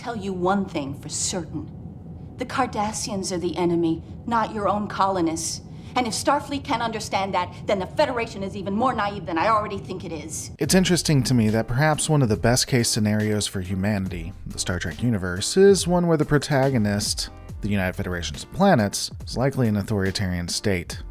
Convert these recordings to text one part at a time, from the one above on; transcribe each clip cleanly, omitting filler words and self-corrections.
tell you one thing for certain. The Cardassians are the enemy, not your own colonists. And if Starfleet can't understand that, then the Federation is even more naive than I already think it is. It's interesting to me that perhaps one of the best case scenarios for humanity, the Star Trek universe, is one where the protagonist, the United Federations of Planets, is likely an authoritarian state.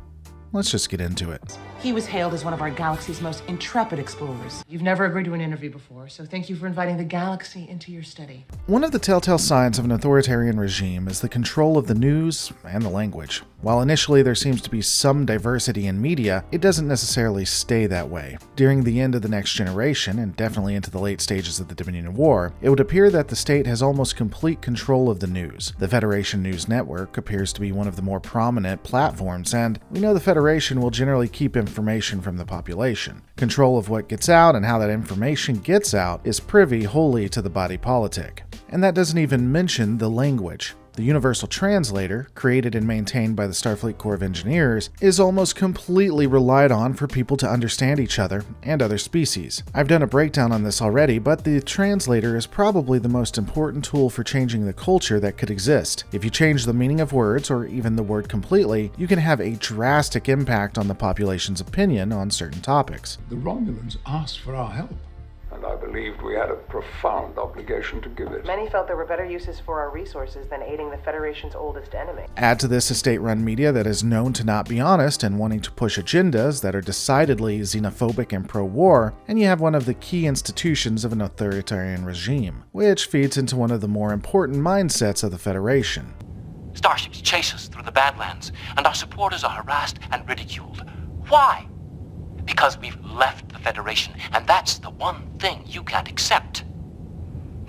Let's just get into it. He was hailed as one of our galaxy's most intrepid explorers. You've never agreed to an interview before, so thank you for inviting the galaxy into your study. One of the telltale signs of an authoritarian regime is the control of the news and the language. While initially there seems to be some diversity in media, it doesn't necessarily stay that way. During the end of the Next Generation, and definitely into the late stages of the Dominion War, it would appear that the state has almost complete control of the news. The Federation News Network appears to be one of the more prominent platforms, and we know the Federation will generally keep information from the population. Control of what gets out and how that information gets out is privy wholly to the body politic. And that doesn't even mention the language. The Universal Translator, created and maintained by the Starfleet Corps of Engineers, is almost completely relied on for people to understand each other and other species. I've done a breakdown on this already, but the translator is probably the most important tool for changing the culture that could exist. If you change the meaning of words, or even the word completely, you can have a drastic impact on the population's opinion on certain topics. The Romulans asked for our help, and I believed we had a profound obligation to give it. Many felt there were better uses for our resources than aiding the Federation's oldest enemy. Add to this a state-run media that is known to not be honest and wanting to push agendas that are decidedly xenophobic and pro-war, and you have one of the key institutions of an authoritarian regime, which feeds into one of the more important mindsets of the Federation. Starships chase us through the Badlands, and our supporters are harassed and ridiculed. Why? Because we've left the Federation, and that's the one thing you can't accept.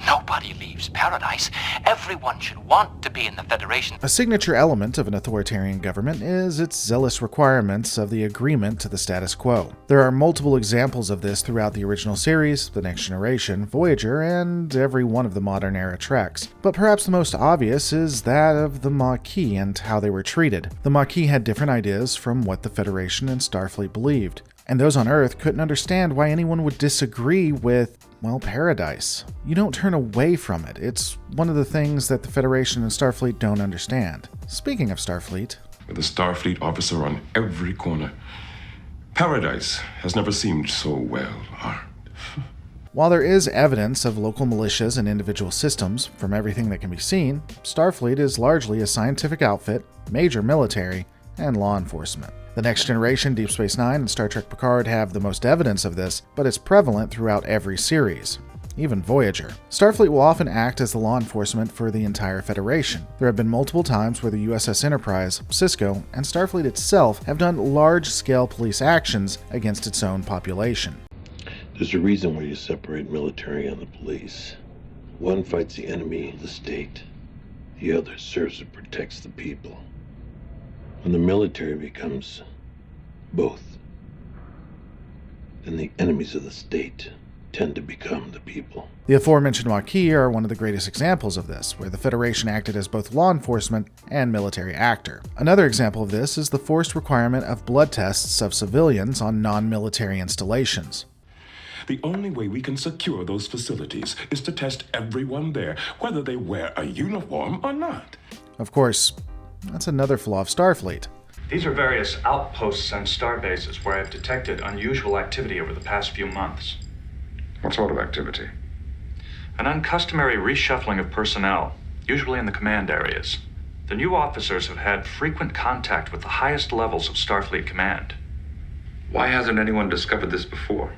Nobody leaves paradise. Everyone should want to be in the Federation. A signature element of an authoritarian government is its zealous requirements of the agreement to the status quo. There are multiple examples of this throughout the original series, The Next Generation, Voyager, and every one of the modern era Treks. But perhaps the most obvious is that of the Maquis and how they were treated. The Maquis had different ideas from what the Federation and Starfleet believed. And those on Earth couldn't understand why anyone would disagree with, well, paradise. You don't turn away from it. It's one of the things that the Federation and Starfleet don't understand. Speaking of Starfleet, with a Starfleet officer on every corner, paradise has never seemed so well armed. While there is evidence of local militias and individual systems, from everything that can be seen, Starfleet is largely a scientific outfit, major military, and law enforcement. The Next Generation, Deep Space Nine, and Star Trek Picard have the most evidence of this, but it's prevalent throughout every series. Even Voyager. Starfleet will often act as the law enforcement for the entire Federation. There have been multiple times where the USS Enterprise, Cisco, and Starfleet itself have done large-scale police actions against its own population. There's a reason why you separate military and the police. One fights the enemy of the state. The other serves and protects the people. When the military becomes both, then the enemies of the state tend to become the people. The aforementioned Maquis are one of the greatest examples of this, where the Federation acted as both law enforcement and military actor. Another example of this is the forced requirement of blood tests of civilians on non-military installations. The only way we can secure those facilities is to test everyone there, whether they wear a uniform or not. Of course, that's another flaw of Starfleet. These are various outposts and starbases where I've detected unusual activity over the past few months. What sort of activity? An uncustomary reshuffling of personnel, usually in the command areas. The new officers have had frequent contact with the highest levels of Starfleet command. Why hasn't anyone discovered this before?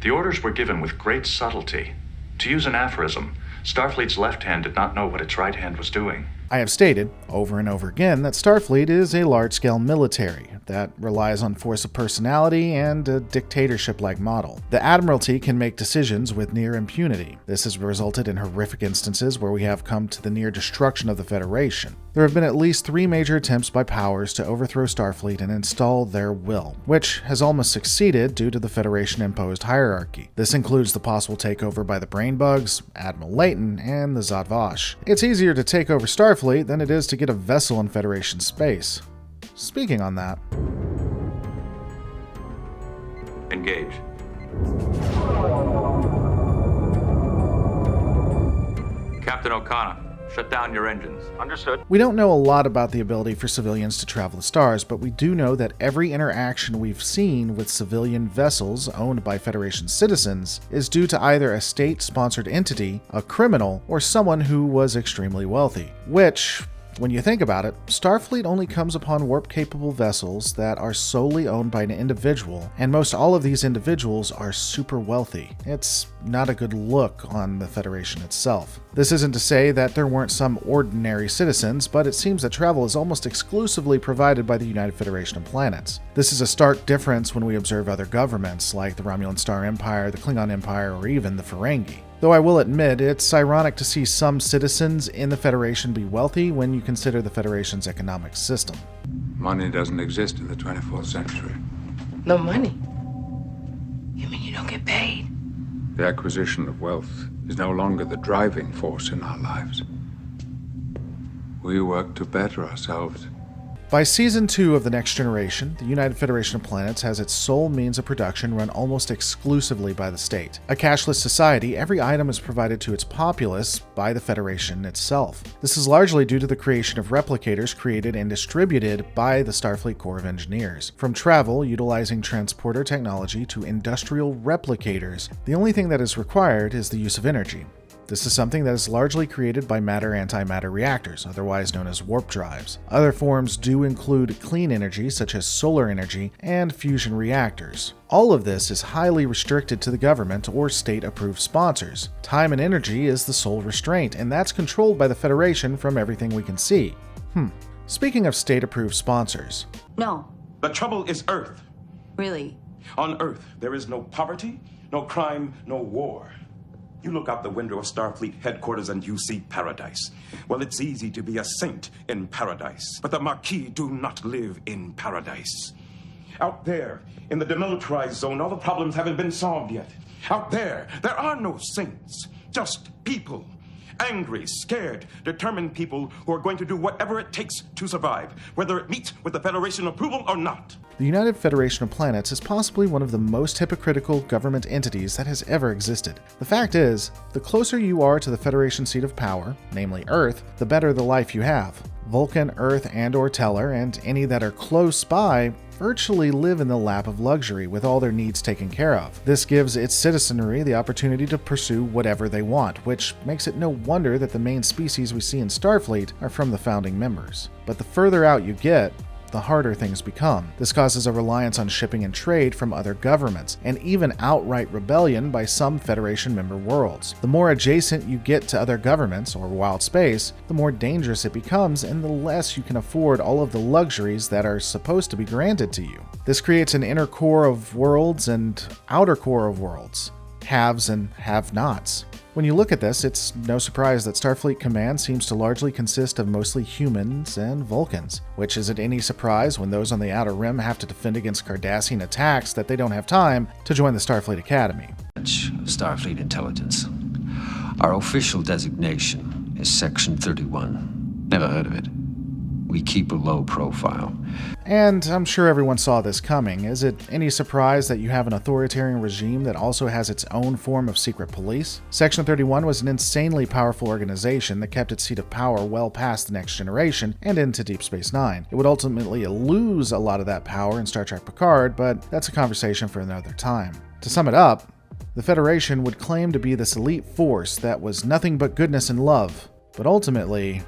The orders were given with great subtlety. To use an aphorism, Starfleet's left hand did not know what its right hand was doing. I have stated, over and over again, that Starfleet is a large-scale military that relies on force of personality and a dictatorship-like model. The Admiralty can make decisions with near impunity. This has resulted in horrific instances where we have come to the near destruction of the Federation. There have been at least 3 major attempts by powers to overthrow Starfleet and install their will, which has almost succeeded due to the Federation-imposed hierarchy. This includes the possible takeover by the Brainbugs, Admiral Layton, and the Zhat Vash. It's easier to take over Starfleet than it is to get a vessel in Federation space. Speaking on that, Engage. Captain O'Connor. Shut down your engines. Understood. We don't know a lot about the ability for civilians to travel the stars, but we do know that every interaction we've seen with civilian vessels owned by Federation citizens is due to either a state-sponsored entity, a criminal, or someone who was extremely wealthy. Which, when you think about it, Starfleet only comes upon warp-capable vessels that are solely owned by an individual, and most all of these individuals are super wealthy. It's not a good look on the Federation itself. This isn't to say that there weren't some ordinary citizens, but it seems that travel is almost exclusively provided by the United Federation of Planets. This is a stark difference when we observe other governments, like the Romulan Star Empire, the Klingon Empire, or even the Ferengi. Though I will admit, it's ironic to see some citizens in the Federation be wealthy when you consider the Federation's economic system. Money doesn't exist in the 24th century. No money? You mean you don't get paid? The acquisition of wealth is no longer the driving force in our lives. We work to better ourselves. By Season 2 of The Next Generation, the United Federation of Planets has its sole means of production run almost exclusively by the state. A cashless society, every item is provided to its populace by the Federation itself. This is largely due to the creation of replicators created and distributed by the Starfleet Corps of Engineers. From travel, utilizing transporter technology, to industrial replicators, the only thing that is required is the use of energy. This is something that is largely created by matter-antimatter reactors, otherwise known as warp drives. Other forms do include clean energy, such as solar energy, and fusion reactors. All of this is highly restricted to the government or state-approved sponsors. Time and energy is the sole restraint, and that's controlled by the Federation from everything we can see. Speaking of state-approved sponsors. No, The trouble is Earth. really. On Earth, there is no poverty, no crime, no war. You look out the window of Starfleet headquarters and you see paradise. Well, it's easy to be a saint in paradise, but the Maquis do not live in paradise. Out there, in the demilitarized zone, all the problems haven't been solved yet. Out there are no saints, just people. Angry, scared, determined people who are going to do whatever it takes to survive, whether it meets with the Federation approval or not. The United Federation of Planets is possibly one of the most hypocritical government entities that has ever existed. The fact is, the closer you are to the Federation seat of power, namely Earth, the better the life you have. Vulcan, Earth, and/or Teller, and any that are close by, virtually live in the lap of luxury with all their needs taken care of. This gives its citizenry the opportunity to pursue whatever they want, which makes it no wonder that the main species we see in Starfleet are from the founding members. But the further out you get, the harder things become. This causes a reliance on shipping and trade from other governments, and even outright rebellion by some Federation member worlds. The more adjacent you get to other governments, or wild space, the more dangerous it becomes, and the less you can afford all of the luxuries that are supposed to be granted to you. This creates an inner core of worlds and outer core of worlds, haves and have-nots. When you look at this, it's no surprise that Starfleet Command seems to largely consist of mostly humans and Vulcans, which isn't any surprise when those on the Outer Rim have to defend against Cardassian attacks that they don't have time to join the Starfleet Academy. Starfleet Intelligence. Our official designation is Section 31. Never heard of it. We keep a low profile. And I'm sure everyone saw this coming. Is it any surprise that you have an authoritarian regime that also has its own form of secret police? Section 31 was an insanely powerful organization that kept its seat of power well past the Next Generation and into Deep Space Nine. It would ultimately lose a lot of that power in Star Trek Picard, but that's a conversation for another time. To sum it up, the Federation would claim to be this elite force that was nothing but goodness and love, but ultimately,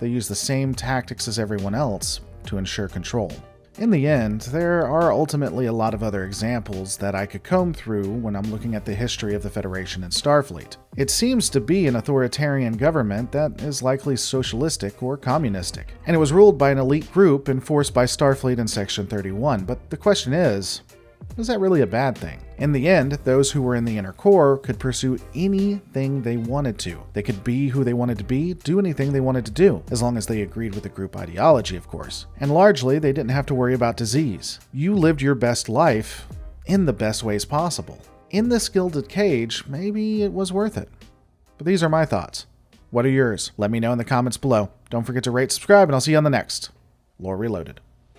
they use the same tactics as everyone else to ensure control. In the end, there are ultimately a lot of other examples that I could comb through when I'm looking at the history of the Federation and Starfleet. It seems to be an authoritarian government that is likely socialistic or communistic, and it was ruled by an elite group enforced by Starfleet in Section 31, but the question is that really a bad thing? In the end, those who were in the inner core could pursue anything they wanted to. They could be who they wanted to be, do anything they wanted to do, as long as they agreed with the group ideology, of course. And largely, they didn't have to worry about disease. You lived your best life in the best ways possible. In this gilded cage, maybe it was worth it. But these are my thoughts. What are yours? Let me know in the comments below. Don't forget to rate, subscribe, and I'll see you on the next Lore Reloaded.